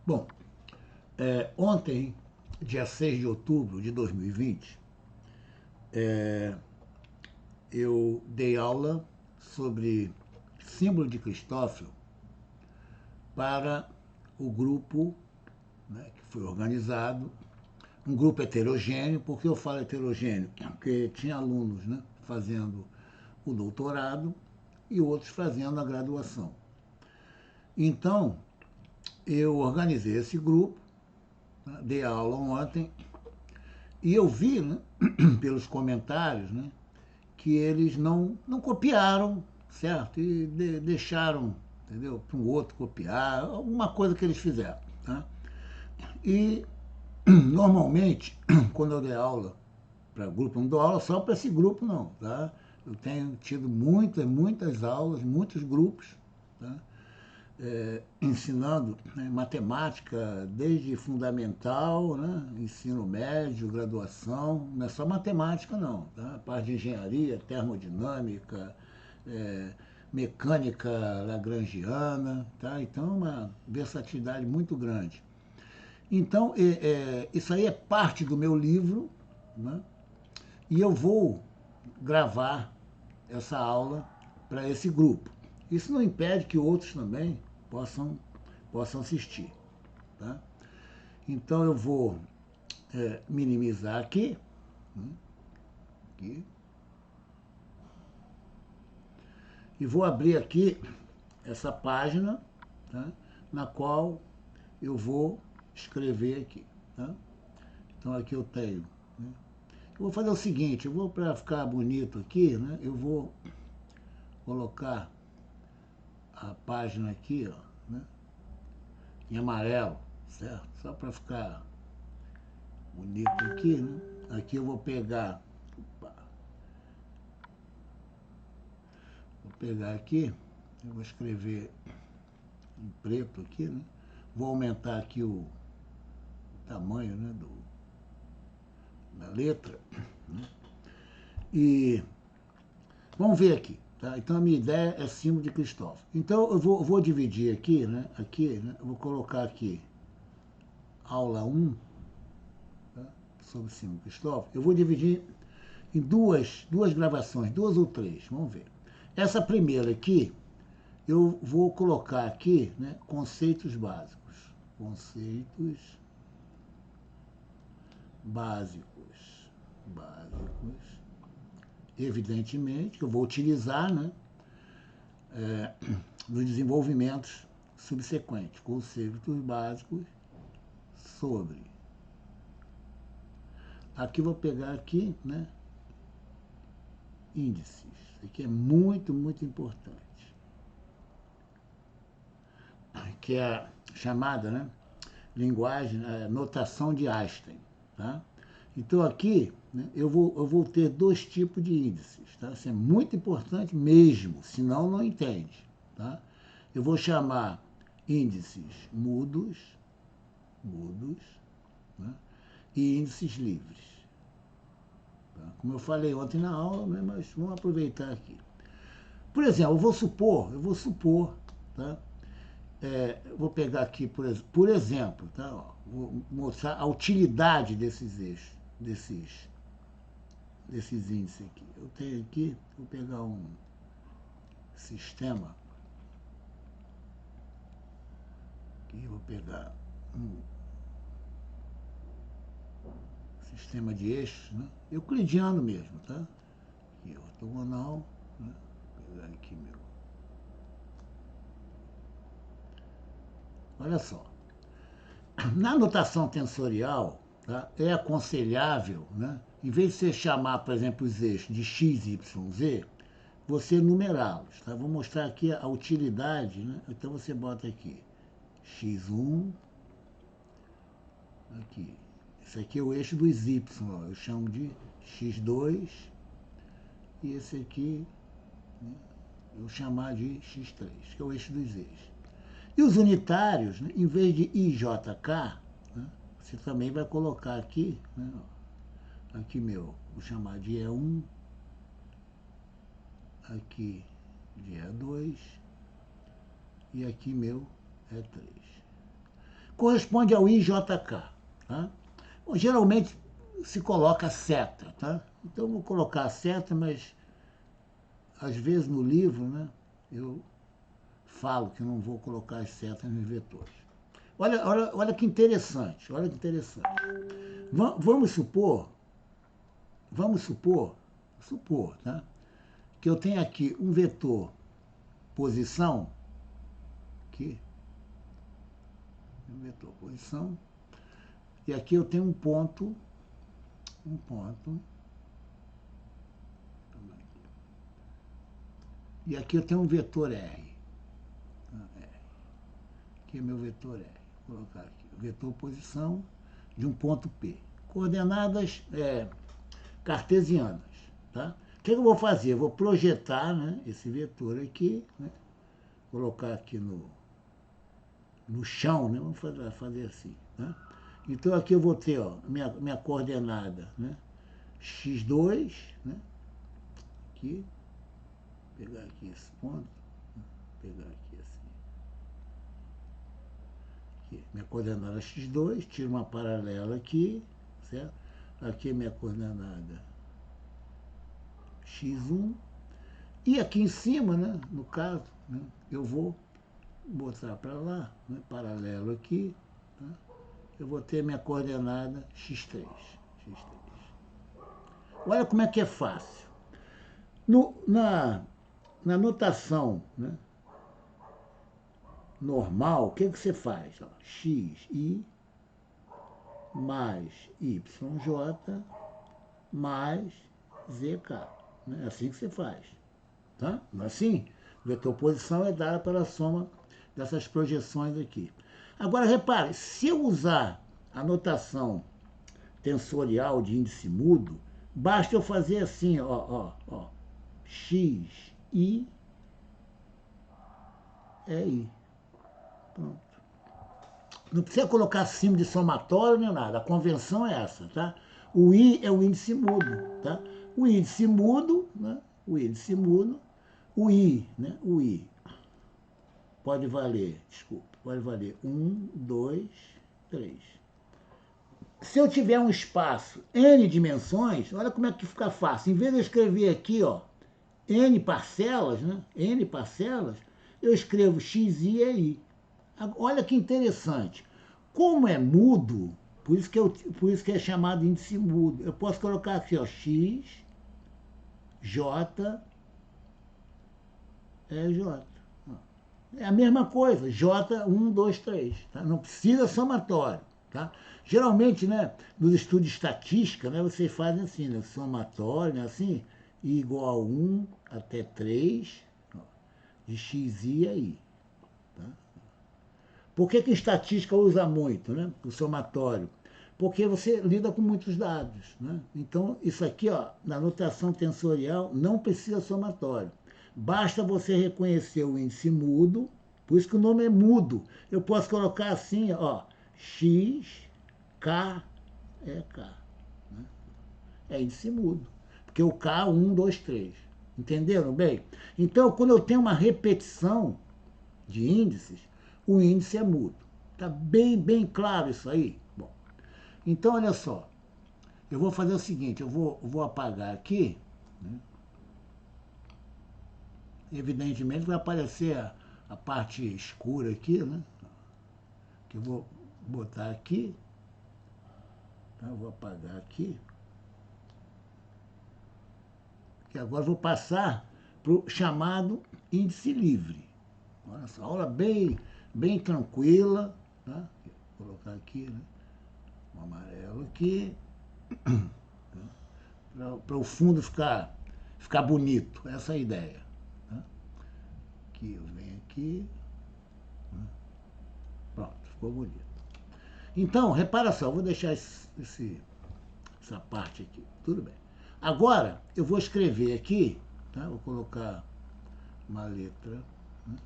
Bom, ontem, dia 6 de outubro de 2020, eu dei aula sobre símbolo de Cristófilo para o grupo, né, que foi organizado, um grupo heterogêneo. Por que eu falo heterogêneo? Porque tinha alunos, né, fazendo o doutorado e outros fazendo a graduação. Então, eu organizei esse grupo, né, dei aula ontem, e eu vi, né, pelos comentários, né, que eles não copiaram, certo? E deixaram, entendeu? Para um outro copiar, alguma coisa que eles fizeram. Tá? E normalmente, quando eu dei aula para grupo, não dou aula só para esse grupo, não. Tá? Eu tenho tido muitas aulas, muitos grupos, tá? Ensinando, né, matemática desde fundamental, né, ensino médio, graduação, não é só matemática não, tá? Parte de engenharia, termodinâmica, é, mecânica lagrangiana, tá? Então é uma versatilidade muito grande. Então isso aí é parte do meu livro, né? E eu vou gravar essa aula para esse grupo. Isso não impede que outros também possam, possam assistir. Tá? Então eu vou minimizar aqui, né, aqui, e vou abrir aqui essa página, tá, na qual eu vou escrever aqui. Tá? Então aqui eu tenho. Né, eu vou fazer o seguinte, eu vou, para ficar bonito aqui, né, eu vou colocar a página aqui, ó, né, em amarelo, certo? Só para ficar bonito aqui, né? Aqui eu vou pegar, opa, vou pegar aqui, eu vou escrever em preto aqui, né? Vou aumentar aqui o tamanho, né, da letra, né? E vamos ver aqui, tá? Então a minha ideia é símbolo de Cristóvão. Então eu vou dividir aqui, né? Aqui, né? Eu vou colocar aqui aula 1, tá? Sobre símbolo de Cristóvão. Eu vou dividir em duas gravações, duas ou três, vamos ver. Essa primeira aqui, eu vou colocar aqui, né, conceitos básicos. Conceitos básicos. Básicos. Evidentemente, que eu vou utilizar, né, nos desenvolvimentos subsequentes. Conceitos básicos sobre. Aqui eu vou pegar aqui, né, índices. Isso aqui é muito importante. Que é a chamada, né, linguagem, notação de Einstein. Tá? Então aqui, né, eu vou ter dois tipos de índices. Tá? Isso é muito importante mesmo, senão não entende. Tá? Eu vou chamar índices mudos, né, e índices livres. Tá? Como eu falei ontem na aula, né, mas vamos aproveitar aqui. Por exemplo, eu vou supor, tá? Vou pegar aqui, por exemplo, tá? Ó, vou mostrar a utilidade desses eixos, desses índices aqui. Eu tenho aqui, vou pegar um sistema, aqui vou pegar um sistema de eixos, né? Euclidiano mesmo, tá? Aqui, ortogonal, né? Vou pegar aqui meu. Olha só. Na notação tensorial, tá, é aconselhável, né, em vez de você chamar, por exemplo, os eixos de x, y, z, você numerá-los. Tá? Vou mostrar aqui a utilidade. Né? Então você bota aqui x1, aqui. Esse aqui é o eixo dos y, ó, eu chamo de x2, e esse aqui, né, eu vou chamar de x3, que é o eixo dos eixos. E os unitários, né, em vez de IJK, né, você também vai colocar aqui, né, aqui meu, vou chamar de E1, aqui de E2 e aqui meu E3. corresponde ao IJK. Tá? Bom, geralmente se coloca seta, tá? Então eu vou colocar a seta, mas às vezes no livro, né, eu falo que não vou colocar as setas nos vetores. Olha que interessante, olha que interessante. Vamos supor, tá? Que eu tenho aqui um vetor posição, aqui, um vetor posição, e aqui eu tenho um ponto, e aqui eu tenho um vetor R. Aqui é meu vetor R. Vou colocar aqui, vetor posição de um ponto P. Coordenadas cartesianas, tá? O que eu vou fazer? Eu vou projetar, né, esse vetor aqui, né, colocar aqui no chão, né, vamos fazer assim, tá? Então aqui eu vou ter, ó, minha coordenada, né, x2, né, aqui, pegar aqui esse ponto, pegar aqui assim, aqui, minha coordenada x2, tiro uma paralela aqui, certo? Aqui é minha coordenada x1, e aqui em cima, né, no caso, né, eu vou botar para lá, né, paralelo aqui, tá? Eu vou ter minha coordenada x3. Olha como é que é fácil. Na notação, né, normal, o que você faz? Ó, xi mais yj mais zk. É assim que você faz. Tá? Assim, vetor posição é dada pela soma dessas projeções aqui. Agora, repare, se eu usar a notação tensorial de índice mudo, basta eu fazer assim, ó, x, i, é i. Pronto. Não precisa colocar símbolo de somatório nem nada, a convenção é essa, tá? O i é o índice mudo, tá? O índice mudo, né? O índice mudo, o i, né? O i pode valer, pode valer 1, 2, 3. Se eu tiver um espaço n dimensões, olha como é que fica fácil. Em vez de eu escrever aqui, ó, n parcelas, né? N parcelas, eu escrevo xi é i. Olha que interessante. Como é mudo, por isso que é chamado índice mudo, eu posso colocar aqui, ó, x, j, j. É a mesma coisa, J, 1, 2, 3. Tá? Não precisa somatório. Tá? Geralmente, né, nos estudos de estatística, né, vocês fazem assim, né, somatório, né, assim, I igual a 1 até 3, ó, de xi a i. Tá? Por que em estatística usa muito, né, o somatório? Porque você lida com muitos dados. Né? Então, isso aqui, ó, na notação tensorial, não precisa somatório. Basta você reconhecer o índice mudo, por isso que o nome é mudo. Eu posso colocar assim, ó, x, k, é k. Né? É índice mudo, porque o k, 1, 2, 3. Entenderam bem? Então, quando eu tenho uma repetição de índices, o índice é mudo. Está bem claro isso aí? Bom, então, olha só. Eu vou fazer o seguinte, eu vou apagar aqui, né? Evidentemente vai aparecer a parte escura aqui, né? Que eu vou botar aqui. Tá? Eu vou apagar aqui. E agora eu vou passar para o chamado índice livre. Olha só, aula bem tranquila. Tá? Vou colocar aqui, né? Um amarelo aqui. Para o fundo ficar bonito. Essa é a ideia. Aqui, eu venho aqui. Pronto, ficou bonito. Então, repara só, eu vou deixar essa parte aqui. Tudo bem. Agora, eu vou escrever aqui, tá? Vou colocar uma letra, né?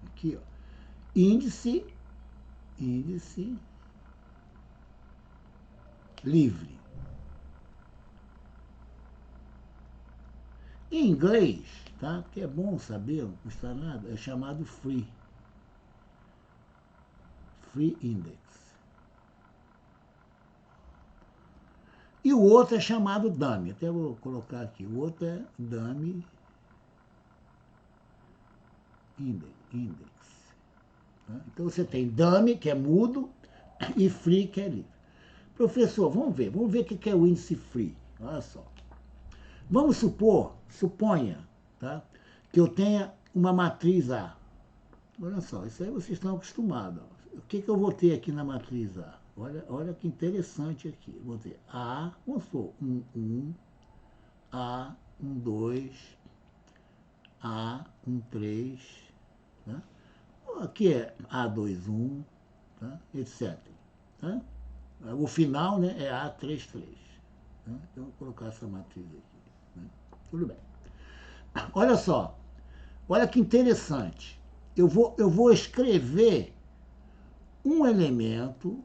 Aqui, ó. Índice livre. Em inglês, tá? Que é bom saber, não custa nada, é chamado free. Free index. outro é chamado dummy. Até vou colocar aqui. O outro é dummy index. Então você tem dummy, que é mudo, e free, que é livre. Professor, vamos ver o que é o índice free. Olha só. Vamos suponha, tá, que eu tenha uma matriz A. Olha só, isso aí vocês estão acostumados. O que eu vou ter aqui na matriz A? Olha que interessante aqui. Vou ter A, vamos supor, 1, A, 2, A, 3, tá? Aqui é A21, tá? Etc. Tá? O final, né, é A33. Tá? Então, eu vou colocar essa matriz aqui. Né? Tudo bem. Olha só. Olha que interessante. Eu vou escrever um elemento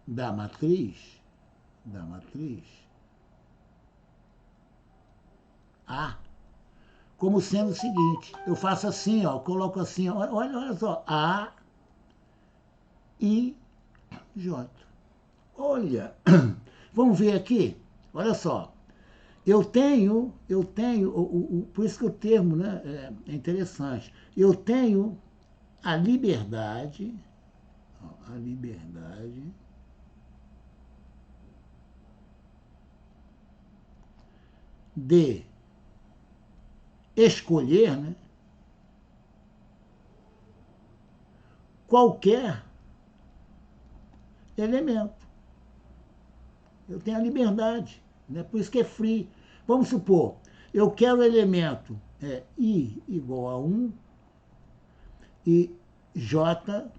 da matriz A, como sendo o seguinte. Eu faço assim, ó, coloco assim, ó, olha só, A, I, J. Olha, vamos ver aqui, olha só. Eu tenho, por isso que o termo, né, é interessante. Eu tenho a liberdade de escolher, né, qualquer elemento. Eu tenho a liberdade, né, por isso que é free. Vamos supor, eu quero o elemento I igual a 1 e J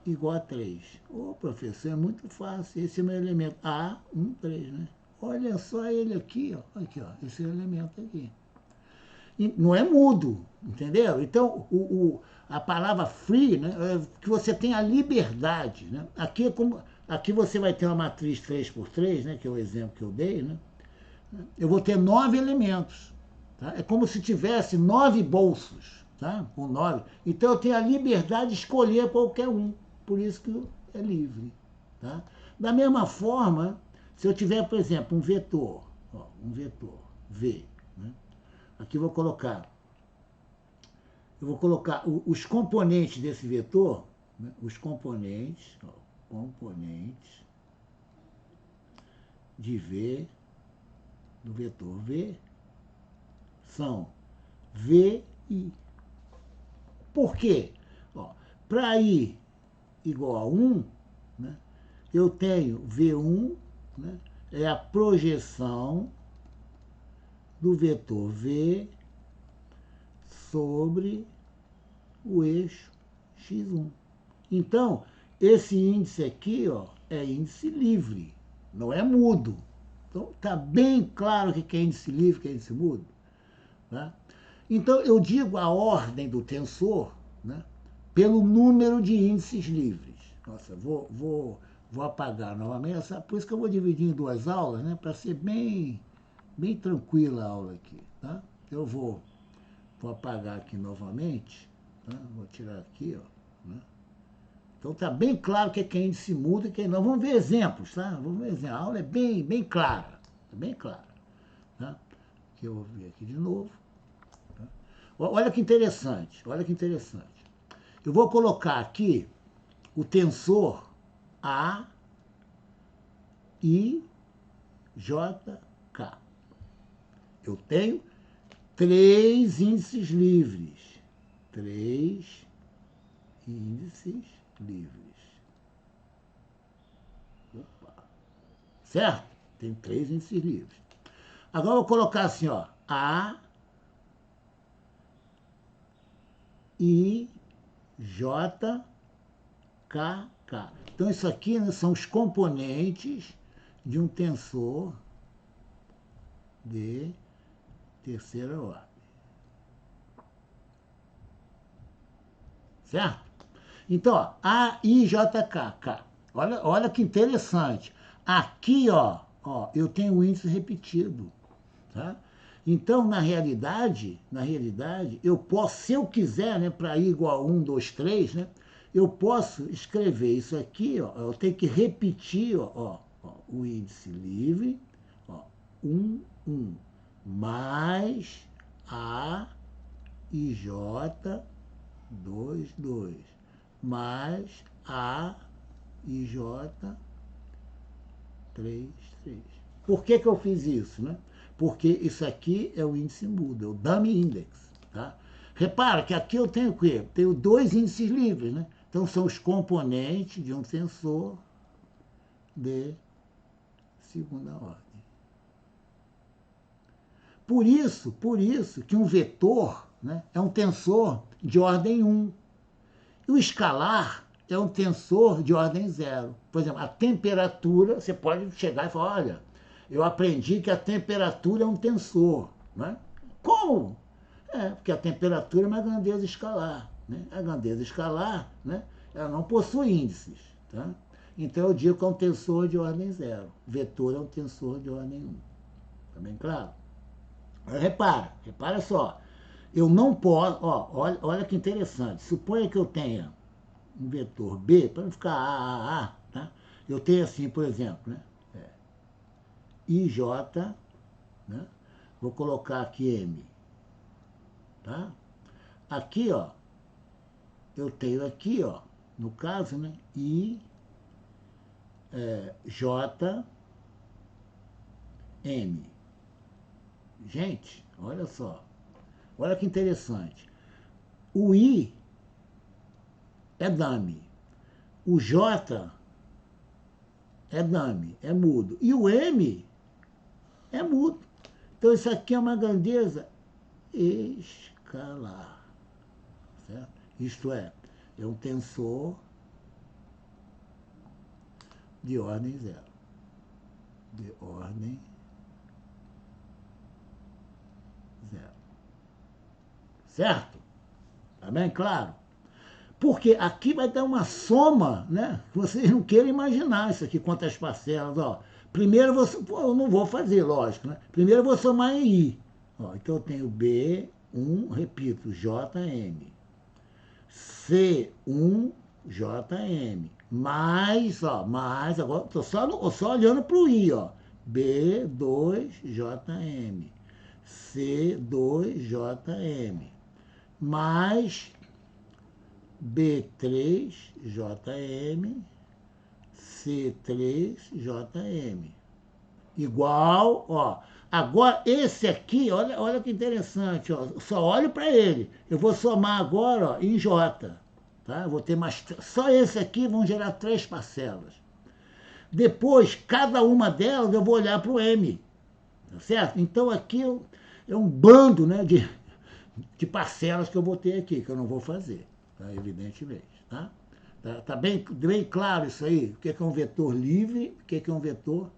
igual a 3. Ô, professor, é muito fácil. Esse é o meu elemento. A, 1, 3, né? Olha só ele aqui, ó. Aqui, ó. Esse elemento aqui. E não é mudo, entendeu? Então, a palavra free, né, é que você tem a liberdade, né? Aqui você vai ter uma matriz 3x3, né, que é o exemplo que eu dei, né? Eu vou ter 9 elementos. Tá? É como se tivesse 9 bolsos, tá? Com 9. Então eu tenho a liberdade de escolher qualquer um. Por isso que é livre. Tá? Da mesma forma, se eu tiver, por exemplo, um vetor V, né? Aqui eu vou colocar os componentes desse vetor, né? Os componentes de V, do vetor V, são V e I. Por quê? Para I igual a 1, né, eu tenho V1, né, é a projeção do vetor V sobre o eixo x1. Então, esse índice aqui, ó, é índice livre, não é mudo. Então, está bem claro o que é índice livre, o que é índice mudo. Tá? Então, eu digo a ordem do tensor, né, pelo número de índices livres. Nossa, vou apagar novamente, por isso que eu vou dividir em 2 aulas, né, para ser bem tranquila a aula aqui. Tá? Eu vou apagar aqui novamente, tá? Vou tirar aqui, ó, né? Então está bem claro o que é índice mudo e que não. Vamos ver exemplos, tá? Vamos ver exemplos. A aula é bem clara, bem clara. Tá? Que eu vou ver aqui de novo. Tá? Olha que interessante, Eu vou colocar aqui o tensor A, I, J, K. Eu tenho 3 índices livres. 3 índices livres. Opa. Certo? Tem 3 índices livres. Agora eu vou colocar assim, ó. A, I, J, K, K. Então, isso aqui, né, são os componentes de um tensor de terceira ordem. Certo? Então, ó, A, I, J, K, K. Olha que interessante. Aqui, ó, eu tenho um índice repetido. Tá? Então, na realidade, eu posso, se eu quiser, né, para I igual a 1, 2, 3, né, eu posso escrever isso aqui, ó, eu tenho que repetir, o índice livre, 1, 1, mais A e J, 2, 2, mais A e J, 3, 3. Por que eu fiz isso, né? Porque isso aqui é o índice mudo, é o dummy index, tá? Repara que aqui eu tenho o quê? Tenho dois índices livres, né? Então são os componentes de um tensor de segunda ordem. Por isso que um vetor, né, é um tensor de ordem 1. E o escalar é um tensor de ordem 0. Por exemplo, a temperatura, você pode chegar e falar, olha, eu aprendi que a temperatura é um tensor. Né? Como? Porque a temperatura é uma grandeza escalar. Né? A grandeza escalar, né, ela não possui índices. Tá? Então eu digo que é um tensor de ordem 0. Vetor é um tensor de ordem 1. Tá bem claro? Repara só. Eu não posso, olha que interessante. Suponha que eu tenha um vetor B, para não ficar A, tá? Eu tenho assim, por exemplo, né? IJ, né? Vou colocar aqui M, tá? Aqui, eu tenho aqui, no caso, né? J, M. Gente, olha só. Olha que interessante. O I é dummy. O J é dummy, é mudo. E o M é mudo. Então isso aqui é uma grandeza escalar. Certo? Isto é um tensor de ordem 0. De ordem 0. Certo? Tá bem claro? Porque aqui vai dar uma soma, né? Vocês não queiram imaginar isso aqui, quantas parcelas. Primeiro, eu não vou fazer, lógico, né? Primeiro eu vou somar em I. Então eu tenho B1, repito, JM. C1, JM. Mais, agora estou só olhando para o I, B2, JM. C2, JM. Mais B3, JM, C3, JM. Igual, Agora, esse aqui, olha que interessante, só olho para ele. Eu vou somar agora, em J. Tá? Eu vou ter mais... Só esse aqui vão gerar 3 parcelas. Depois, cada uma delas, eu vou olhar para o M. Tá certo? Então, aqui é um bando, né, de parcelas que eu vou ter aqui, que eu não vou fazer. Tá? Evidentemente, tá? Tá bem claro isso aí? O que é um vetor livre, o que é um vetor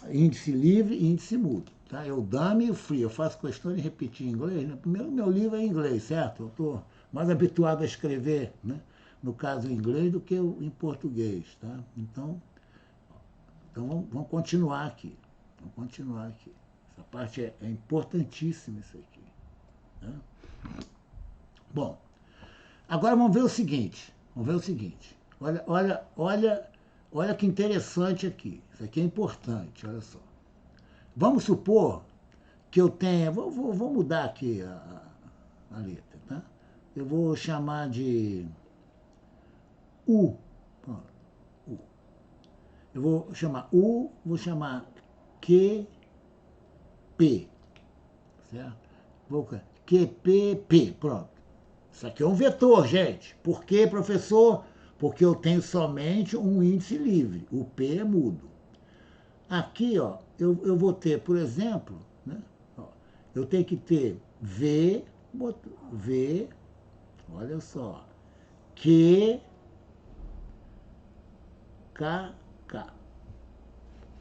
índice livre e índice mudo. Tá? Eu dummy e o free. Eu faço questão de repetir em inglês. Né? Primeiro, meu livro é em inglês, certo? Eu estou mais habituado a escrever, né? No caso em inglês, do que em português. Tá? Então vamos continuar aqui. Vamos continuar aqui. Essa parte é importantíssima, isso aqui. Tá? Bom, agora vamos ver o seguinte. Olha que interessante aqui. Isso aqui é importante, olha só. Vamos supor que eu tenha... Vou mudar aqui a letra, tá? Eu vou chamar de U. U. Eu vou chamar U, vou chamar QP. Certo? Vou QPP, pronto. Isso aqui é um vetor, gente. Por quê, professor? Porque eu tenho somente um índice livre. O P é mudo. Aqui, eu vou ter, por exemplo, né? Eu tenho que ter V, olha só, Q, K, K.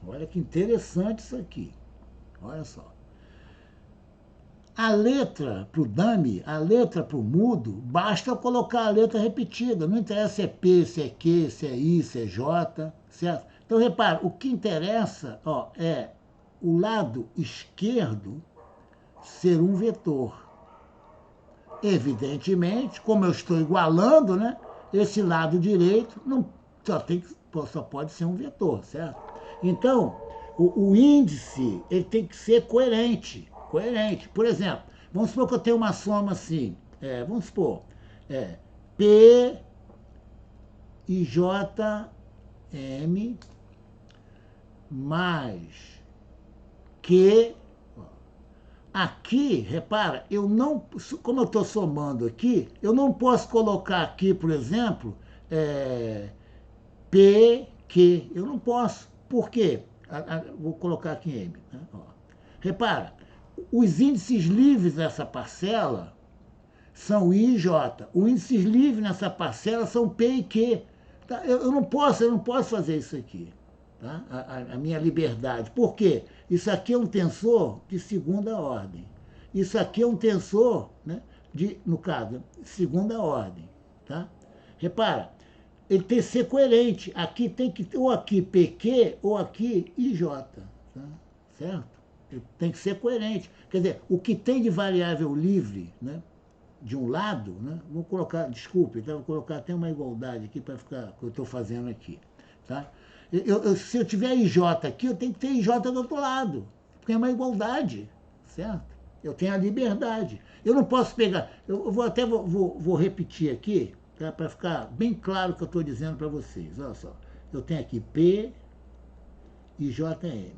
Olha que interessante isso aqui. Olha só. A letra para o dummy, a letra para o mudo, basta eu colocar a letra repetida. Não interessa se é P, se é Q, se é I, se é J, certo? Então, repara, o que interessa é o lado esquerdo ser um vetor. Evidentemente, como eu estou igualando, né? esse lado direito não, só pode ser um vetor, certo? Então, o índice ele tem que ser coerente. Coerente. Por exemplo, vamos supor que eu tenho uma soma assim. Vamos supor, P e JM mais Q. Aqui, repara, eu não, como eu estou somando aqui, eu não posso colocar aqui, por exemplo, P, Q. Eu não posso. Por quê? Vou colocar aqui em M. Né? Repara, os índices livres dessa parcela são I e J. Os índices livres nessa parcela são P e Q. Tá? Eu não posso fazer isso aqui. Tá? A minha liberdade. Por quê? Isso aqui é um tensor de segunda ordem. Isso aqui é um tensor, né, no caso, segunda ordem. Tá? Repara, ele tem que ser coerente. Aqui tem que ter ou aqui PQ ou aqui IJ. Tá? Certo? Ele tem que ser coerente. Quer dizer, o que tem de variável livre, né, de um lado, né, vou colocar, desculpe, tá? Vou colocar até uma igualdade aqui para ficar o que eu estou fazendo aqui. Tá? Se eu tiver IJ aqui, eu tenho que ter IJ do outro lado, porque é uma igualdade, certo? Eu tenho a liberdade. Eu não posso pegar, eu vou repetir aqui, tá? Para ficar bem claro o que eu estou dizendo para vocês. Olha só, eu tenho aqui P e JM.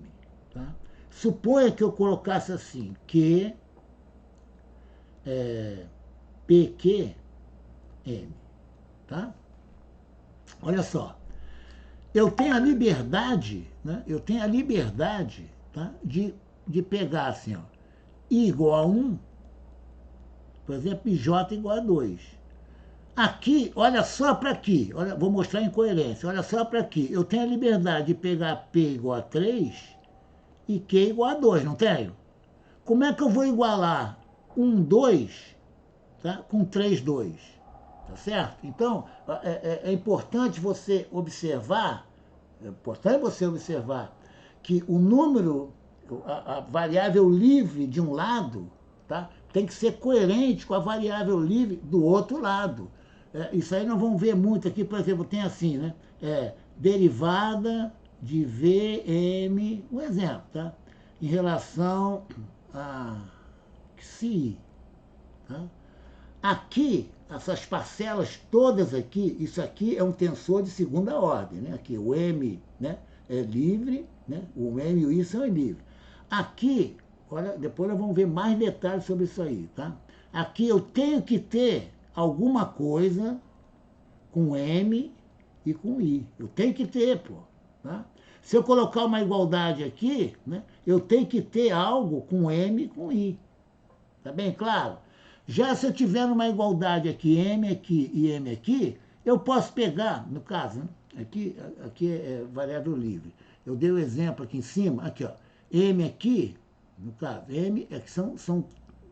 Tá? Suponha que eu colocasse assim, Q, PQM. Tá? Olha só, eu tenho a liberdade, né? Eu tenho a liberdade, tá? de pegar assim, ó, I igual a 1, por exemplo, e J igual a 2. Aqui, olha só para aqui, olha, vou mostrar a incoerência, olha só para aqui. Eu tenho a liberdade de pegar P igual a 3 e Q igual a 2, não tenho? Como é que eu vou igualar 1, 2, tá? Com 3, 2? Tá certo? Então, é importante você observar, que o número, a variável livre de um lado, tá? Tem que ser coerente com a variável livre do outro lado. Isso aí nós vamos ver muito aqui, por exemplo, tem assim, né? Derivada de VM, um exemplo, tá? Em relação a Xi, tá? Aqui, essas parcelas todas aqui, isso aqui é um tensor de segunda ordem, né? Aqui o M, né, é livre, né? O M e o I são livres. Aqui, olha, depois nós vamos ver mais detalhes sobre isso aí, tá? Aqui eu tenho que ter alguma coisa com M e com I. Eu tenho que ter, pô. Tá? Se eu colocar uma igualdade aqui, né, eu tenho que ter algo com M e com I. Tá bem claro? Já se eu tiver uma igualdade aqui, M aqui e M aqui, eu posso pegar, no caso, né? Aqui é variável livre. Eu dei o exemplo aqui em cima, aqui, ó. M aqui, no caso, M é que são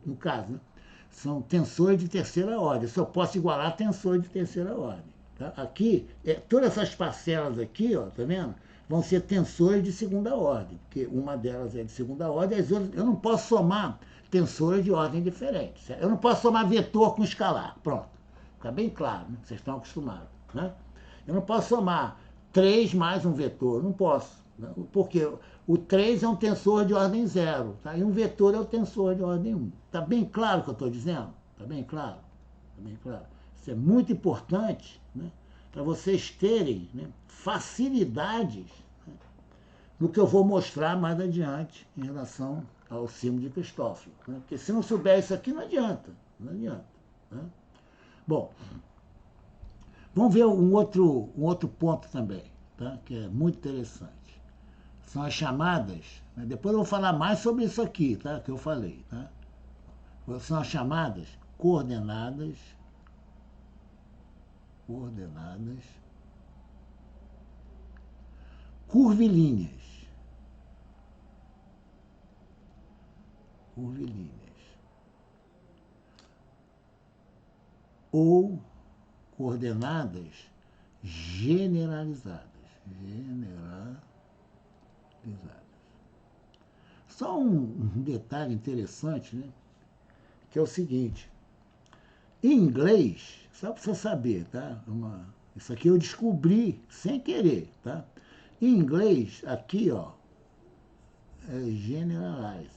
no caso, né? São tensores de terceira ordem. Eu só posso igualar tensores de terceira ordem. Tá? Aqui, todas essas parcelas aqui, ó, tá vendo? Vão ser tensores de segunda ordem, porque uma delas é de segunda ordem, as outras, eu não posso somar tensores de ordem diferente. Certo? Eu não posso somar vetor com escalar. Pronto. Fica bem claro, né? Vocês estão acostumados. Né? Eu não posso somar 3 mais um vetor. Não posso. Né? Porque o 3 é um tensor de ordem 0. Tá? E um vetor é o tensor de ordem 1. Está bem claro o que eu estou dizendo? Está bem claro? Está bem claro. Isso é muito importante, né? Para vocês terem, né, facilidades, né, no que eu vou mostrar mais adiante em relação ao símbolo de Cristófilo. Né? Porque se não souber isso aqui, não adianta. Não adianta. Né? Bom, vamos ver um outro ponto também, tá? Que é muito interessante. São as chamadas, né? Depois eu vou falar mais sobre isso aqui, tá? Que eu falei. Tá? São as chamadas coordenadas curvilíneas. Ou coordenadas generalizadas. Só um detalhe interessante, né? Que é o seguinte. Em inglês, só para você saber, tá? Isso aqui eu descobri sem querer, tá? Em inglês, aqui, ó, é generalized.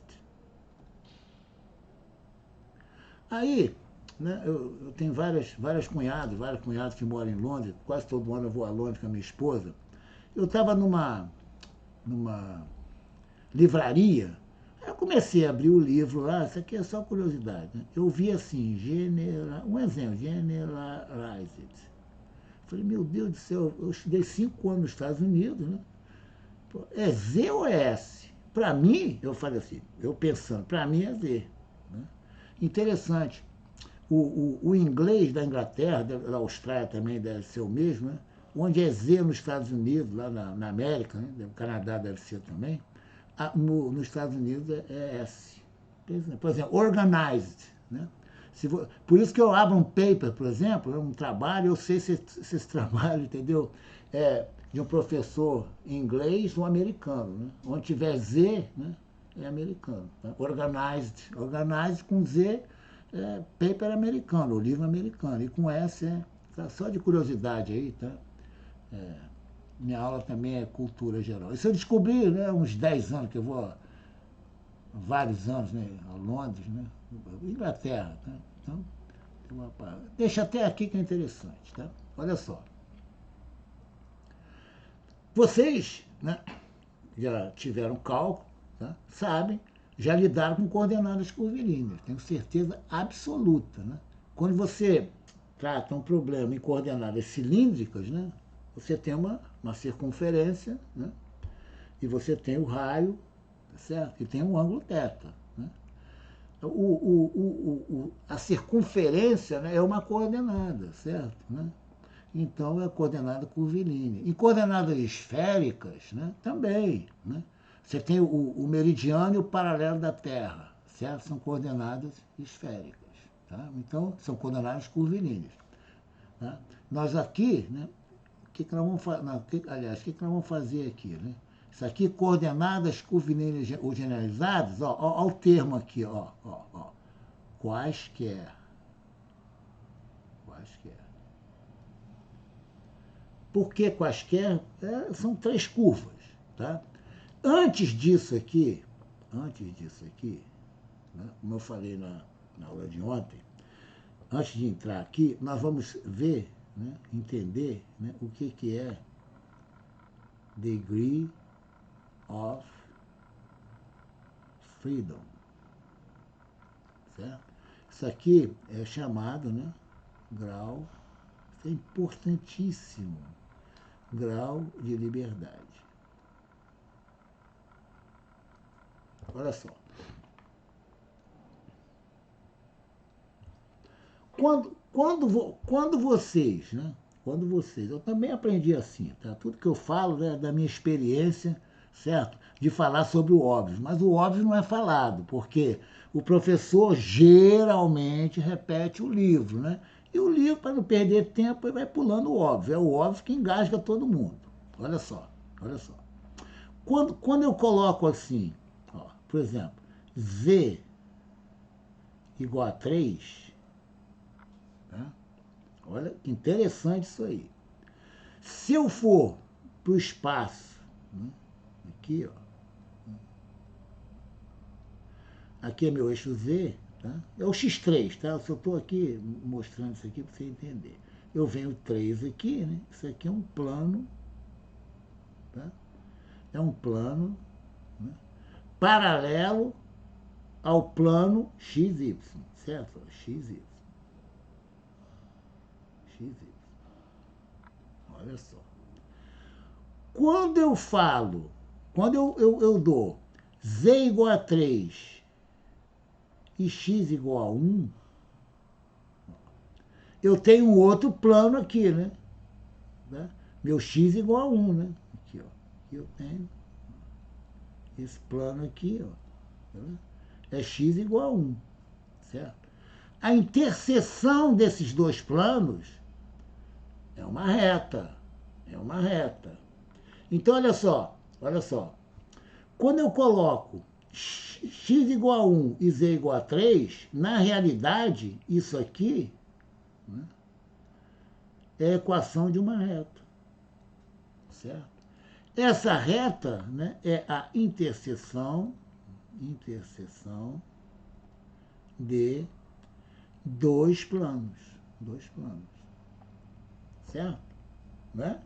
Aí, né, eu tenho vários cunhados que moram em Londres, quase todo ano eu vou a Londres com a minha esposa. Eu estava numa livraria, aí eu comecei a abrir o livro lá, isso aqui é só curiosidade, né? Eu vi assim, um exemplo, generalized. Falei, meu Deus do céu, eu estudei 5 anos nos Estados Unidos, né? Pô, é Z ou é S? Para mim, eu falei assim, eu pensando, para mim é Z. Né? Interessante. O inglês da Inglaterra, da Austrália também deve ser o mesmo, né? Onde é Z nos Estados Unidos, lá na América, né? O Canadá deve ser também. Nos Estados Unidos é S. Por exemplo, organized. Né? Por isso que eu abro um paper, por exemplo, um trabalho, eu sei se esse trabalho, entendeu? É de um professor inglês ou americano. Né? Onde tiver Z, né? É americano. Tá? Organized com Z é paper americano, o livro americano. E com S tá? Só de curiosidade aí, tá? Minha aula também é cultura geral. Isso eu descobri, né, uns 10 anos, que eu vou vários anos, né, a Londres, né, Inglaterra. Tá? Então, deixa até aqui que é interessante. Tá? Olha só. Vocês, né, já tiveram cálculo, tá? Sabem, já lidaram com coordenadas curvilíneas, tenho certeza absoluta. Né? Quando você trata um problema em coordenadas cilíndricas, né, você tem uma circunferência, né, e você tem o raio, certo? E tem um ângulo θ. Né? A circunferência, né, é uma coordenada, certo? Né? Então, é a coordenada curvilínea. Em coordenadas esféricas, né, também. Né? Você tem o meridiano e o paralelo da Terra, certo? São coordenadas esféricas. Tá? Então, são coordenadas curvilíneas. Tá? Nós aqui, né, o que nós vamos fazer aqui? Né? Isso aqui, coordenadas curvilíneas generalizadas, ó, o termo aqui, ó, quaisquer. Por que quaisquer? São 3 curvas. Tá? Antes disso aqui, né, como eu falei na aula de ontem, antes de entrar aqui, nós vamos ver, né, entender, né, o que é degree of freedom. Certo? Isso aqui é chamado, né, grau, isso é importantíssimo, grau de liberdade. Olha só. Quando vocês, né? Eu também aprendi assim, tá? Tudo que eu falo, né, da minha experiência, certo? De falar sobre o óbvio, mas o óbvio não é falado, porque o professor geralmente repete o livro, né? E o livro, para não perder tempo, ele vai pulando o óbvio. É o óbvio que engasga todo mundo. Olha só. Quando eu coloco assim, ó, por exemplo, Z igual a 3, tá? Olha que interessante isso aí. Se eu for para o espaço, né, aqui, ó, aqui é meu eixo Z, tá? É o X3, tá? Eu só estou aqui mostrando isso aqui para você entender. Eu venho 3 aqui, né? Isso aqui é um plano, tá? É um plano, né, paralelo ao plano XY, certo? XY. Olha só. Quando eu dou Z igual a 3 e X igual a 1, eu tenho um outro plano aqui, né? Meu X igual a 1, né? Aqui, ó. Eu tenho esse plano aqui, ó. É X igual a 1, certo? A interseção desses dois planos é uma reta. Então, olha só. Quando eu coloco x igual a 1 e z igual a 3, na realidade, isso aqui né, é a equação de uma reta, certo? Essa reta, né, é a interseção de dois planos, certo? Né?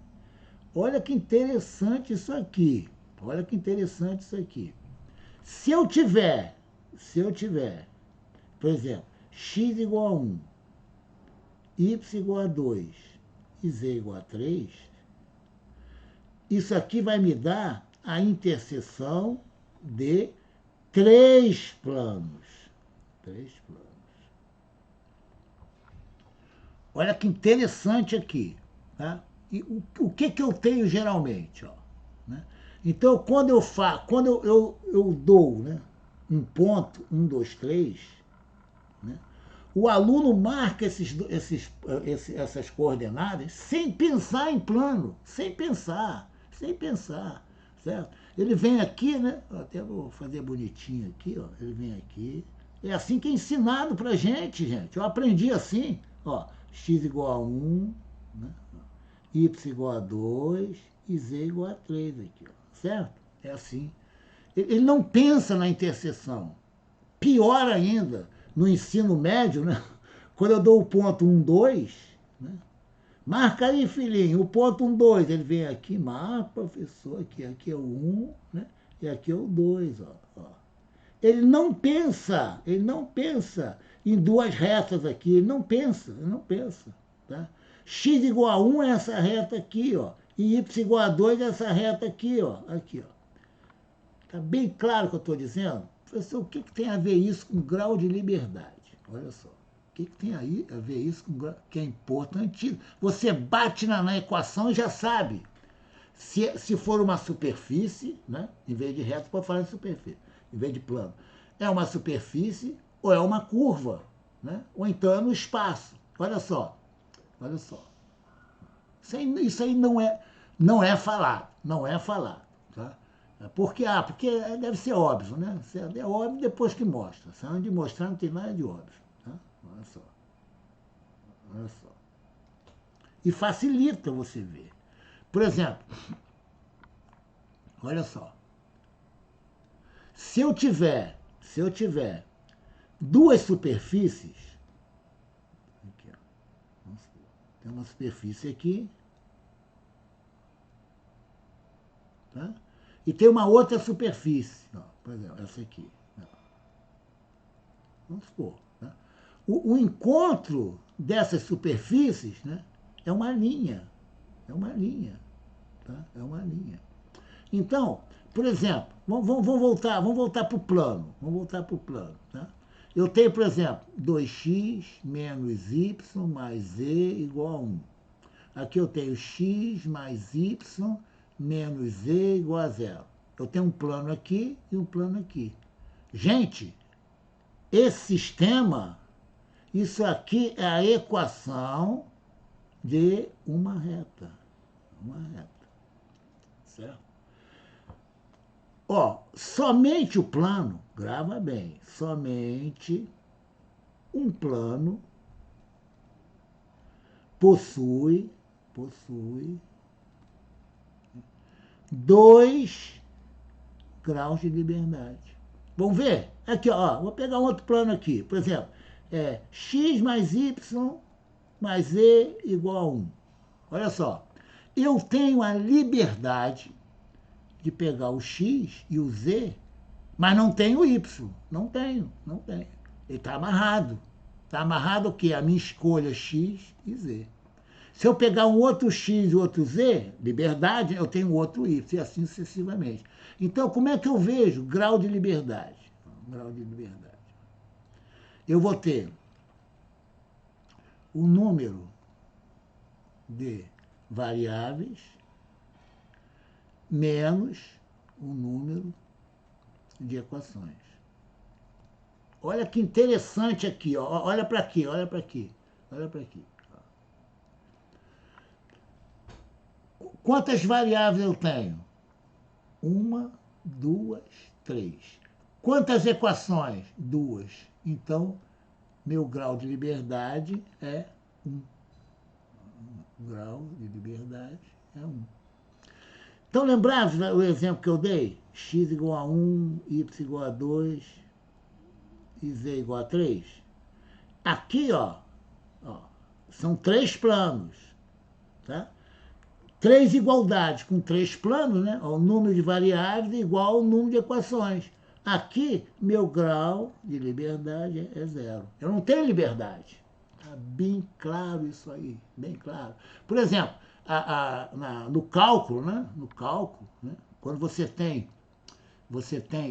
Olha que interessante isso aqui. Olha que interessante isso aqui. Se eu tiver, por exemplo, x igual a 1, y igual a 2 e z igual a 3, isso aqui vai me dar a interseção de três planos. Olha que interessante aqui. Tá? E o que eu tenho geralmente? Ó, né? Então, quando eu dou, né, um ponto, 1, 2, 3, né, o aluno marca essas coordenadas sem pensar em plano, sem pensar, certo? Ele vem aqui, né? Até vou fazer bonitinho aqui, ó. Ele vem aqui. É assim que é ensinado pra gente, gente. Eu aprendi assim, ó, x igual a 1, né? Y igual a 2 e Z igual a 3 aqui, ó, certo? É assim. Ele não pensa na interseção. Pior ainda, no ensino médio, né? Quando eu dou o ponto 1, 2, né? Marca aí, filhinho, o ponto 1, 2. Ele vem aqui, marca, professor, aqui é o 1, né? E aqui é o 2, ó. Ele não pensa em duas retas aqui, ele não pensa. Tá? X igual a 1 é essa reta aqui, ó. E Y igual a 2 é essa reta aqui, ó. Aqui, ó. Tá bem claro o que eu estou dizendo? Professor, o que tem a ver isso com grau de liberdade? Olha só. O que tem aí a ver isso com grau, que é importantíssimo? Você bate na equação e já sabe. Se for uma superfície, né? Em vez de reta, pode falar de superfície, em vez de plano. É uma superfície ou é uma curva, né? Ou então é no espaço. Olha só. Isso aí não é falado. Tá? Porque deve ser óbvio, né? É óbvio depois que mostra. Se não de mostrar, não tem nada de óbvio. Tá? Olha só. E facilita você ver. Por exemplo, olha só. Se eu tiver duas superfícies, aqui, ó, tem uma superfície aqui, tá? E tem uma outra superfície, ó, por exemplo, essa aqui. Ó. Vamos supor. Tá? O encontro dessas superfícies, né, é uma linha. Tá? É uma linha. Então, por exemplo, vamos voltar para o plano. Tá? Eu tenho, por exemplo, 2x menos y mais z igual a 1. Aqui eu tenho x mais y menos z igual a 0. Eu tenho um plano aqui e um plano aqui. Gente, esse sistema, isso aqui é a equação de uma reta. Certo? Ó, somente o plano, grava bem, somente um plano possui 2 graus de liberdade. Vamos ver? Aqui, ó, vou pegar um outro plano aqui. Por exemplo, x mais y mais z igual a 1. Olha só, eu tenho a liberdade de pegar o x e o z, mas não tenho o y. Não tenho. Ele está amarrado. Está amarrado o quê? A minha escolha x e z. Se eu pegar um outro x e outro z, liberdade, eu tenho outro y, e assim sucessivamente. Então, como é que eu vejo grau de liberdade? Eu vou ter o número de variáveis menos o número de equações. Olha que interessante aqui, ó. Olha para aqui. Quantas variáveis eu tenho? 1, 2, 3. Quantas equações? 2. Então, meu grau de liberdade é 1. O grau de liberdade é 1. Estão lembrados, né, o exemplo que eu dei? X igual a 1, Y igual a 2 e Z igual a 3. Aqui, ó, são 3 planos, tá? 3 igualdades com 3 planos, né? O número de variáveis é igual ao número de equações. Aqui, meu grau de liberdade é 0. Eu não tenho liberdade. Está bem claro isso aí, bem claro. Por exemplo, no cálculo, né? No cálculo, né? Quando você tem,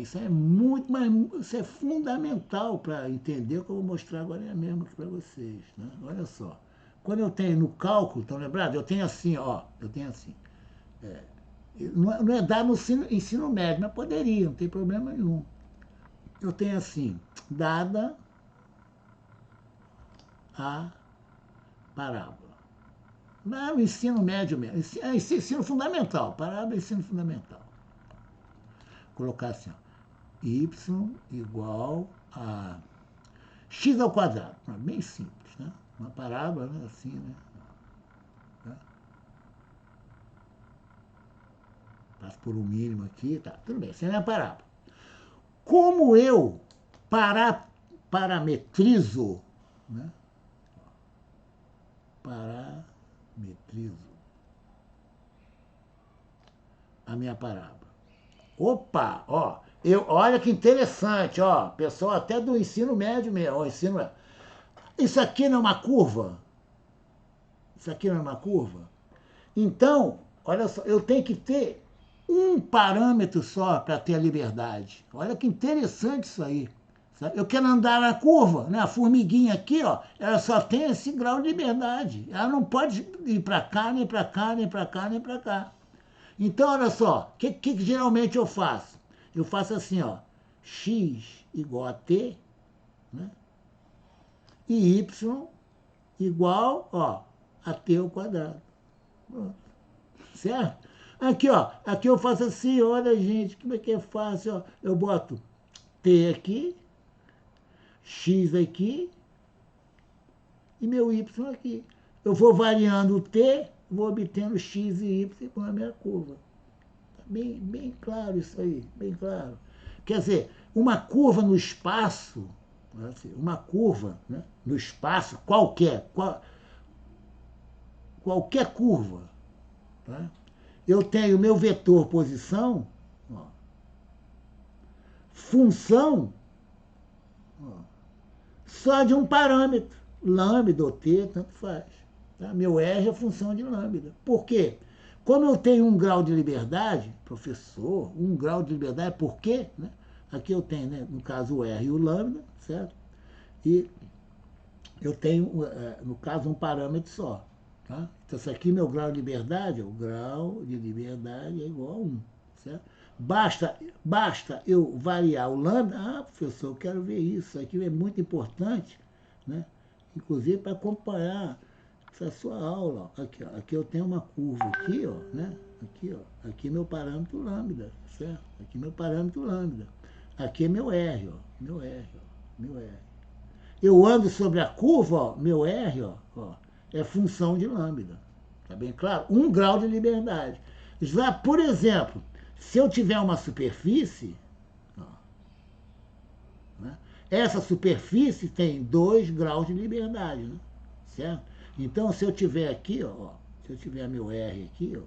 isso é muito, mas isso é fundamental para entender o que eu vou mostrar agora mesmo aqui para vocês, né? Olha só. Quando eu tenho no cálculo, estão lembrados? Eu tenho assim, ó, eu tenho assim. Não é dado no ensino médio, mas poderia, não tem problema nenhum. Eu tenho assim, dada a parábola. Não, ensino médio mesmo. Ensino fundamental. Parábola é ensino fundamental. Vou colocar assim, ó, y igual a x ao quadrado. Bem simples, né? Uma parábola, né? Assim, né? Passo por um mínimo aqui, tá? Tudo bem, essa é a minha parábola. Como eu parametrizo, né? Parametrizo a minha parábola. Opa, ó, olha que interessante, ó, pessoal até do ensino médio mesmo, ó, isso aqui não é uma curva? Isso aqui não é uma curva? Então, olha só, eu tenho que ter um parâmetro só para ter a liberdade. Olha que interessante isso aí. Eu quero andar na curva, né? A formiguinha aqui, ó, ela só tem esse grau de liberdade. Ela não pode ir para cá, nem para cá, nem para cá, nem para cá. Então, olha só, o que geralmente eu faço? Eu faço assim, ó, x igual a t, né? E y igual, ó, a t ao quadrado. Certo? Aqui, ó, aqui eu faço assim, olha, gente, como é que é fácil, ó. Eu boto t aqui, x aqui e meu y aqui. Eu vou variando o t, vou obtendo x e y com a minha curva. Tá bem claro isso aí, bem claro. Quer dizer, uma curva no espaço, uma curva, né, no espaço, qualquer curva, tá? Eu tenho meu vetor posição, ó, função, ó, só de um parâmetro, lambda ou t, tanto faz. Tá? Meu R é função de lambda. Por quê? Como eu tenho um grau de liberdade, professor, um grau de liberdade, por quê? Né? Aqui eu tenho, né, no caso, o R e o lambda, certo? E eu tenho, no caso, um parâmetro só. Tá? Então, isso aqui, meu grau de liberdade, o grau de liberdade é igual a 1. Certo? Basta eu variar o lambda. Ah, professor, eu quero ver isso. Isso aqui é muito importante, né? Inclusive para acompanhar essa sua aula. Aqui, ó, aqui eu tenho uma curva aqui, ó, né? Aqui, ó, aqui é meu parâmetro lambda, certo? Aqui é meu parâmetro lambda. Aqui é meu R, ó, meu R, ó, meu R. Eu ando sobre a curva, ó, meu R, ó, é função de lambda. Tá bem claro? 1 grau de liberdade. Já, por exemplo, se eu tiver uma superfície, ó, né, essa superfície tem 2 graus de liberdade, né, certo? Então, se eu tiver aqui, ó, se eu tiver meu R aqui, ó,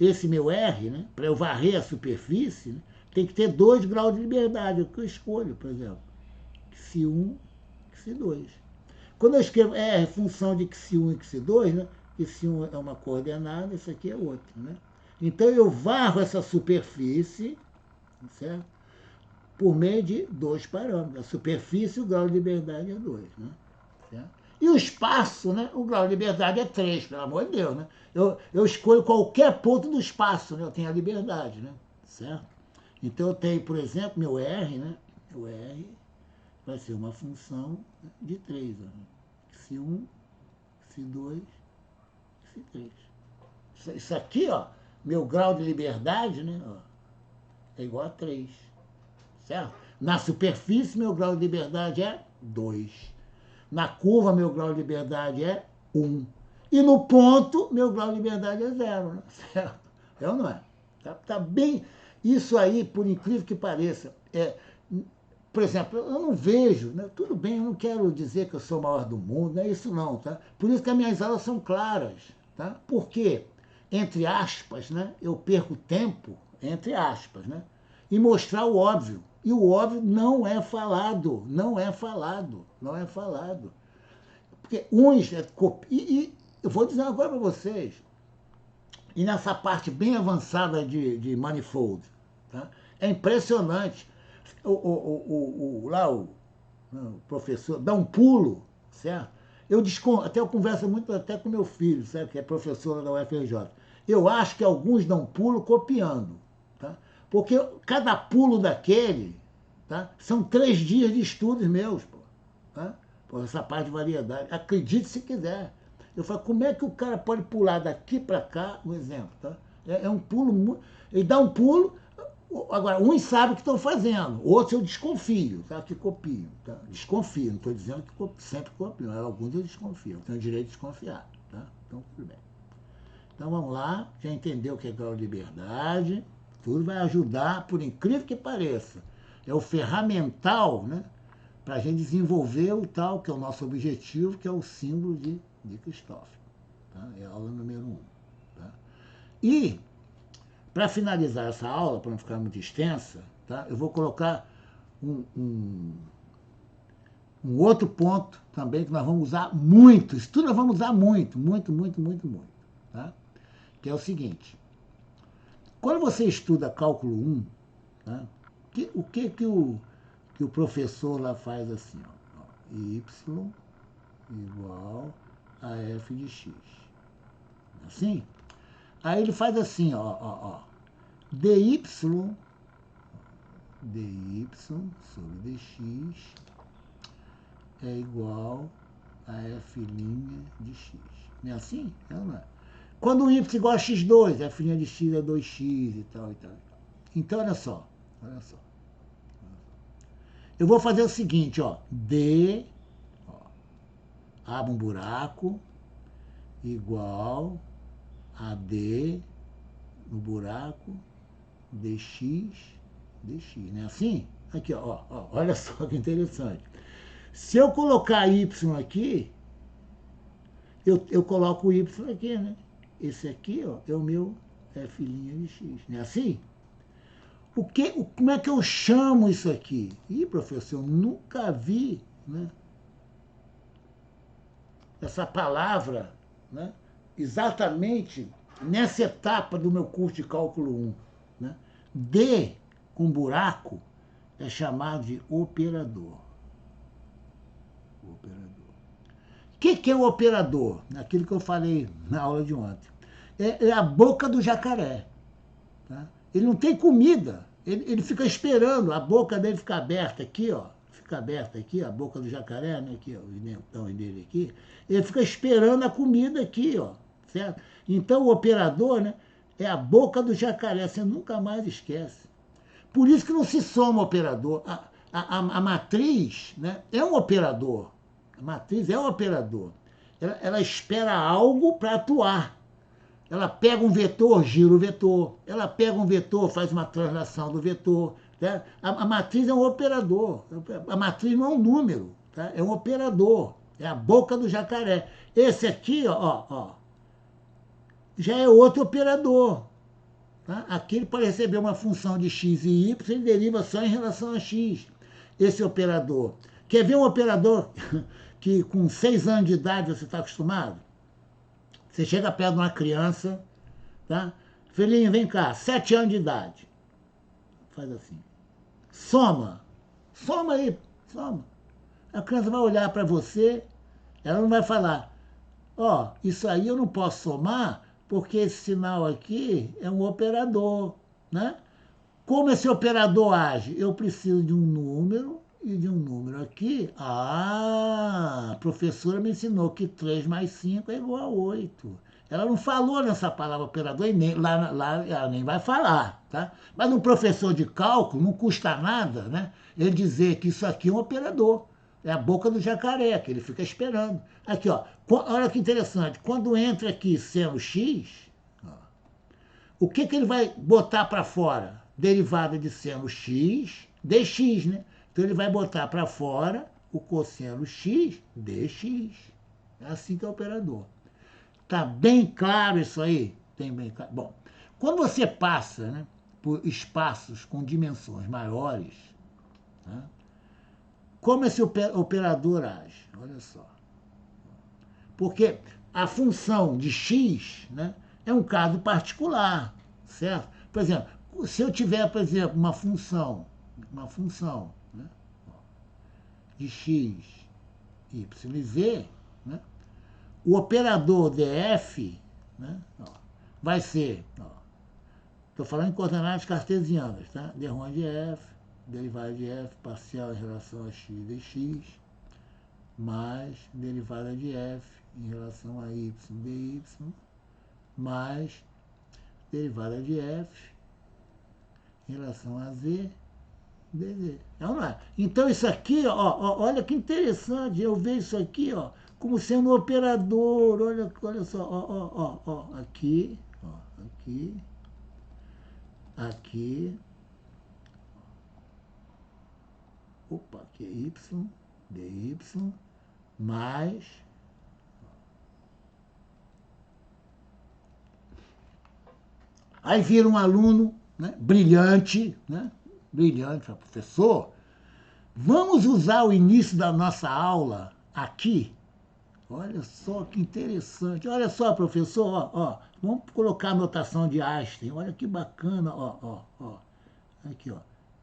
esse meu R, né, para eu varrer a superfície, né, tem que ter 2 graus de liberdade, é o que eu escolho, por exemplo, x1, x2. Quando eu escrevo R, função de x1 e x2, né, x1 é uma coordenada, isso aqui é outra. Né? Então, eu varro essa superfície, certo? Por meio de 2 parâmetros. A superfície, o grau de liberdade é 2. Né? Certo? E o espaço, né? O grau de liberdade é 3, pelo amor de Deus. Né? Eu escolho qualquer ponto do espaço, né? Eu tenho a liberdade. Né? Certo? Então, eu tenho, por exemplo, meu R, né? O R vai ser uma função de 3. Ó. x1, x2, x3. Isso aqui, ó, meu grau de liberdade, né? Ó, é igual a 3. Certo? Na superfície, meu grau de liberdade é 2. Na curva, meu grau de liberdade é 1. E no ponto, meu grau de liberdade é 0. Né? Certo? É ou não é? Tá bem... Isso aí, por incrível que pareça, por exemplo, eu não vejo, né? Tudo bem, eu não quero dizer que eu sou o maior do mundo, não é isso não, tá? Por isso que as minhas aulas são claras, tá? Porque, entre aspas, né, eu perco tempo, entre aspas, né, e mostrar o óbvio. E o óbvio não é falado, não é falado, não é falado. Porque uns... E eu vou dizer agora para vocês, e nessa parte bem avançada de manifold, tá? É impressionante. Lá o professor dá um pulo, certo? Até eu converso muito até com meu filho, certo? Que é professor da UFRJ. Eu acho que alguns dão pulo copiando, tá? Porque cada pulo daquele, tá? São 3 dias de estudos meus, pô, tá? Por essa parte de variedade. Acredite se quiser. Eu falo, como é que o cara pode pular daqui para cá, um exemplo, tá? É um pulo, ele dá um pulo. Agora, uns sabem o que estão fazendo, outros eu desconfio, tá? Que copiam. Tá? Desconfio, não estou dizendo que sempre copiam, alguns eu desconfio, eu tenho o direito de desconfiar. Tá? Então, tudo bem. Então, vamos lá, já entendeu o que é grau de liberdade, tudo vai ajudar, por incrível que pareça. É o ferramental, né? Para a gente desenvolver o tal, que é o nosso objetivo, que é o símbolo de Christoffel. Tá? É a aula número 1. Tá? E, para finalizar essa aula, para não ficar muito extensa, tá? Eu vou colocar um outro ponto também que nós vamos usar muito. Isso tudo nós vamos usar muito. Tá? Que é o seguinte. Quando você estuda cálculo 1, tá? O que o professor lá faz assim? Ó, y igual a f de x. Assim? Aí ele faz assim, ó. dy sobre dx é igual a f' de x. Não é assim? Não é. Quando o y é igual a x2, f' de x é 2x e tal, e tal. Então, olha só. Eu vou fazer o seguinte, ó. D, ó, abre um buraco, igual a D no buraco, dx, não é assim? Aqui, ó, olha só que interessante. Se eu colocar y aqui, eu coloco o y aqui, né? Esse aqui, ó, é o meu f' de x, não é assim? Como é que eu chamo isso aqui? Ih, professor, eu nunca vi, né, essa palavra, né, exatamente nessa etapa do meu curso de cálculo 1. Né? D com buraco é chamado de operador. O que é o operador? Aquilo que eu falei na aula de ontem. É a boca do jacaré. Tá? Ele não tem comida. Ele fica esperando a boca dele ficar aberta aqui, ó. Fica aberta aqui, a boca do jacaré, né? Aqui, ó, os dentões dele aqui. Ele fica esperando a comida aqui, ó. Certo? Então, o operador, né, é a boca do jacaré. Você nunca mais esquece. Por isso que não se soma operador. A matriz, né, é um operador. A matriz é um operador. Ela espera algo para atuar. Ela pega um vetor, gira o vetor. Ela pega um vetor, faz uma translação do vetor. Tá? A matriz é um operador. A matriz não é um número. Tá? É um operador. É a boca do jacaré. Esse aqui, ó, já é outro operador. Tá? Aqui ele, para receber uma função de x e y, ele deriva só em relação a x. Esse operador. Quer ver um operador que com 6 anos de idade você está acostumado? Você chega perto de uma criança, tá? Filhinho, vem cá, 7 anos de idade. Faz assim. Soma. Soma aí, soma. A criança vai olhar para você, ela não vai falar, ó, isso aí eu não posso somar, porque esse sinal aqui é um operador, né? Como esse operador age? Eu preciso de um número e de um número aqui. Ah, a professora me ensinou que 3 mais 5 é igual a 8. Ela não falou nessa palavra operador e nem, lá ela nem vai falar, tá? Mas um professor de cálculo não custa nada, né? Ele dizer que isso aqui é um operador. É a boca do jacaré, que ele fica esperando. Aqui, ó. Olha que interessante. Quando entra aqui seno x, ó, o que ele vai botar para fora? Derivada de seno x, dx, né? Então ele vai botar para fora o cosseno x dx. É assim que é o operador. Tá bem claro isso aí? Tem bem claro. Bom, quando você passa, né, por espaços com dimensões maiores, né, como esse operador age? Olha só. Porque a função de x, né, é um caso particular, certo? Por exemplo, se eu tiver, por exemplo, uma função, né, de x, y e z, né, o operador df, né, vai ser, estou falando em coordenadas cartesianas, tá? D1 de f, derivada de f parcial em relação a x dx, mais derivada de f em relação a y dy, mais derivada de f em relação a z dz. Não é? Então isso aqui, olha que interessante, eu vejo isso aqui, como sendo um operador, olha só, aqui, aqui, aqui, opa, aqui é y, dy, mais aí vira um aluno, né, brilhante, fala, professor, vamos usar o início da nossa aula aqui. Olha só que interessante. Olha só, professor, vamos colocar a notação de Einstein. Olha que bacana, Aqui, Olha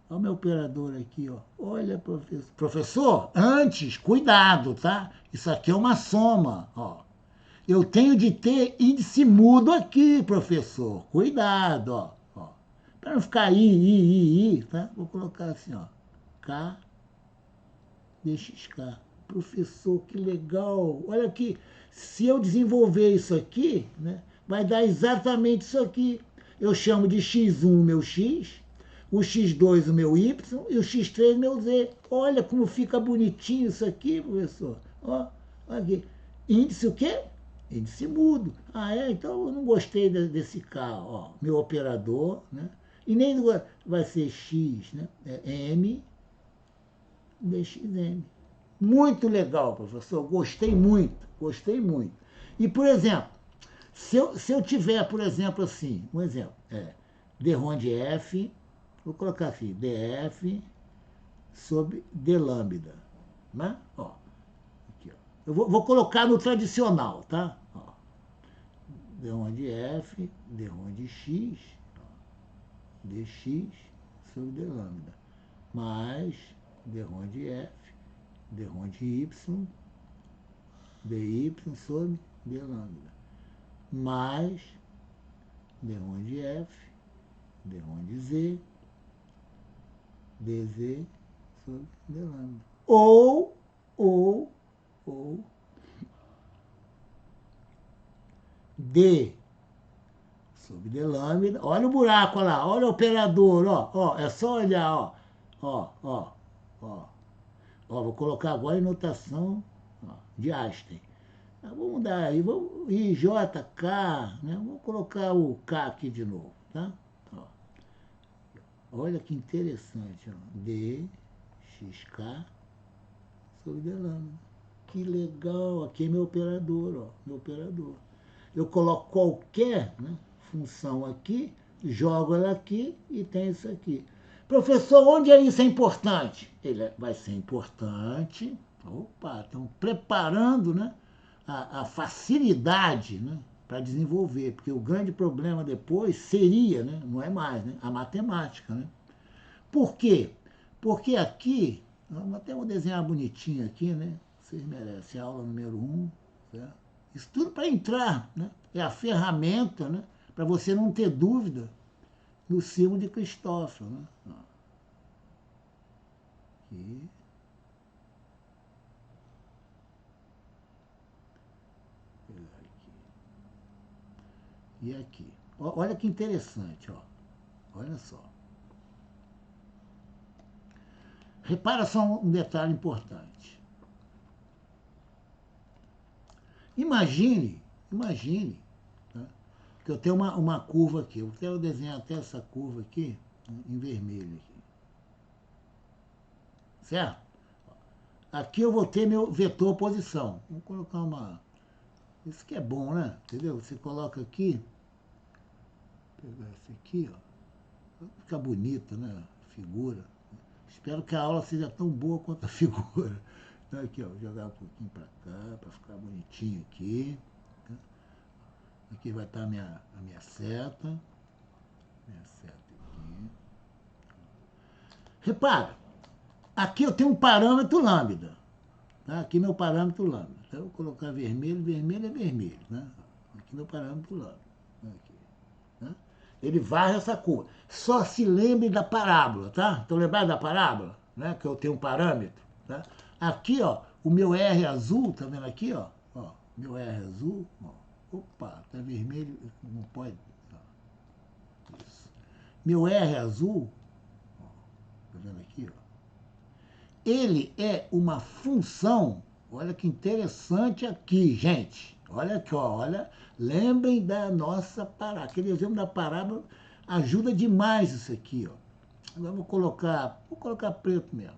o meu operador aqui, Olha, professor. Professor, antes, cuidado, tá? Isso aqui é uma soma, Eu tenho de ter índice mudo aqui, professor. Cuidado, Para não ficar I, tá? Vou colocar assim, K, dxk. Professor, que legal. Olha aqui, se eu desenvolver isso aqui, né, vai dar exatamente isso aqui. Eu chamo de x1 meu x, o x2 o meu y e o x3 meu z. Olha como fica bonitinho isso aqui, professor. Olha aqui. Índice o quê? Índice mudo. Ah, é? Então eu não gostei desse K, meu operador, né? E nem vai ser x, né? É m dxm. Muito legal, professor. Gostei muito, gostei muito. E, por exemplo, se eu tiver, por exemplo, assim, um exemplo, d-ROM de f, vou colocar assim, df sobre d lambda, né? Aqui, Eu vou colocar no tradicional, tá? d-ROM de f, d-ROM de x, dx sobre d lambda, mais d-ROM de f, d-ROM de y, dy sobre d lambda, mais d1 de f, d1 de z, dz sobre d lambda. Ou d sobre d lambda. Olha o buraco lá, olha o operador, é só olhar, vou colocar agora em notação de Einstein. Vamos dar aí, vamos IJK, né? Vamos colocar o K aqui de novo, tá? Olha que interessante, dxk sobre d lambda. Que legal, aqui é meu operador, meu operador. Eu coloco qualquer, né, função aqui, jogo ela aqui e tem isso aqui. Professor, onde isso é importante? Ele vai ser importante. Opa, estão preparando, né, a facilidade, né, para desenvolver, porque o grande problema depois seria, né, não é mais, né, a matemática. Né? Por quê? Porque aqui, vamos até vou desenhar bonitinho aqui, né? Vocês merecem a aula número 1. Certo? Isso tudo para entrar, né? É a ferramenta, né, para você não ter dúvida no símbolo de Cristófilo. Né? Aqui. e aqui. Olha que interessante, ó. Olha só. Repara só um detalhe importante. Imagine, tá? Que eu tenho uma curva aqui. Eu quero desenhar até essa curva aqui em vermelho. Aqui. Certo? Aqui eu vou ter meu vetor posição. Vou colocar uma... Isso que é bom, né? Entendeu? Você coloca aqui... Vou pegar esse aqui, ó. Fica bonito, né? Figura. Espero que a aula seja tão boa quanto a figura. Aqui, ó, vou jogar um pouquinho para cá, para ficar bonitinho aqui. Aqui vai estar a minha seta. Minha seta aqui. Repara, aqui eu tenho um parâmetro lambda. Tá? Aqui meu parâmetro lambda. Então eu vou colocar vermelho, vermelho é vermelho. Né? Aqui meu parâmetro lambda. Aqui, né? Ele varre essa curva. Só se lembre da parábola, tá? Então lembrar da parábola, né? Que eu tenho um parâmetro, tá? Aqui, ó, o meu R azul, tá vendo aqui, ó? Ó, meu R azul, ó. Opa, tá vermelho, não pode. Ó. Isso. Meu R azul, ó, tá vendo aqui, ó? Ele é uma função, olha que interessante aqui, gente. Olha aqui, ó, olha, lembrem da nossa parábola. Aquele exemplo da parábola ajuda demais isso aqui, ó. Agora vou colocar preto mesmo.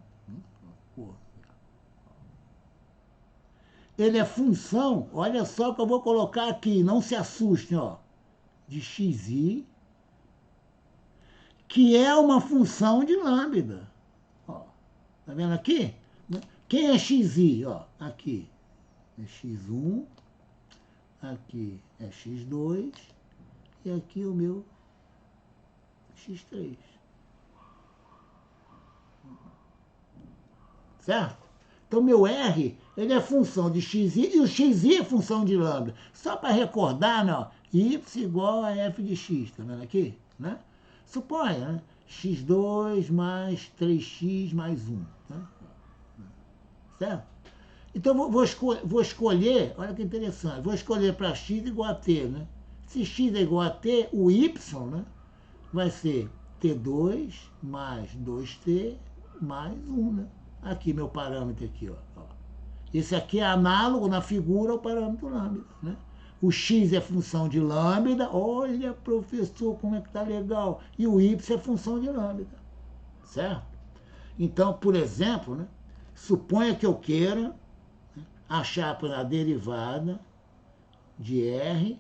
Ele é função, olha só que eu vou colocar aqui, não se assustem, ó, de xi, que é uma função de lambda. Ó, tá vendo aqui? Quem é xi? Ó, aqui é x1, aqui é x2 e aqui o meu x3. Certo? Então, meu R, ele é função de xi, e o xi é função de lambda. Só para recordar, né, ó, y igual a f de x, tá vendo aqui? Né? Suponha, né? x2 mais 3x mais 1. Tá? Certo? Então, vou escolher, olha que interessante, vou escolher para x igual a t. Né? Se x é igual a t, o y, né, vai ser t2 mais 2t mais 1, né? Aqui, meu parâmetro aqui, ó. Esse aqui é análogo na figura ao parâmetro lambda, né? O x é função de lambda. Olha, professor, como é que tá legal. E o y é função de lambda, certo? Então, por exemplo, né, suponha que eu queira, né, achar a derivada de r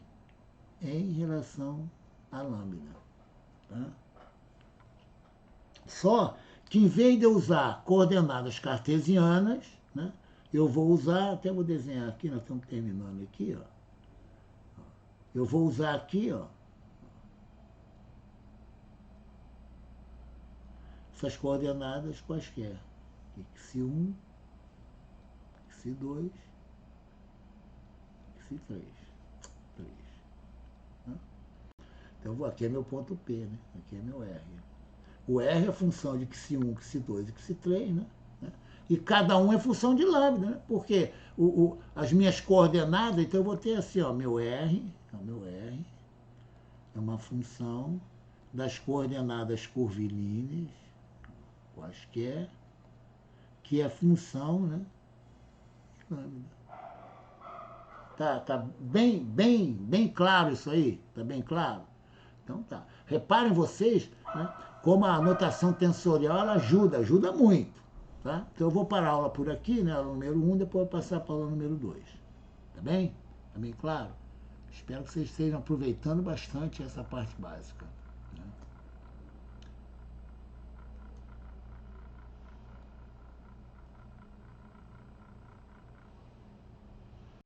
em relação a lambda. Tá? Só que em vez de eu usar coordenadas cartesianas, né, eu vou usar, até vou desenhar aqui, nós estamos terminando aqui, ó. Eu vou usar aqui, ó, essas coordenadas quaisquer. x1, x2, x3. 3. Né? Então, aqui é meu ponto P, né? Aqui é meu R. O R é função de x1, x2 e x3, né? E cada um é função de lambda, né? Porque as minhas coordenadas, então eu vou ter assim, ó, meu R é uma função das coordenadas curvilíneas, quaisquer, que é função, né, de lambda. Tá bem claro isso aí? Tá bem claro? Então tá. Reparem vocês, né, como a notação tensorial ela ajuda muito. Tá? Então eu vou parar a aula por aqui, né, aula número 1, depois eu vou passar para a aula número 2. Tá bem? Tá bem claro? Espero que vocês estejam aproveitando bastante essa parte básica.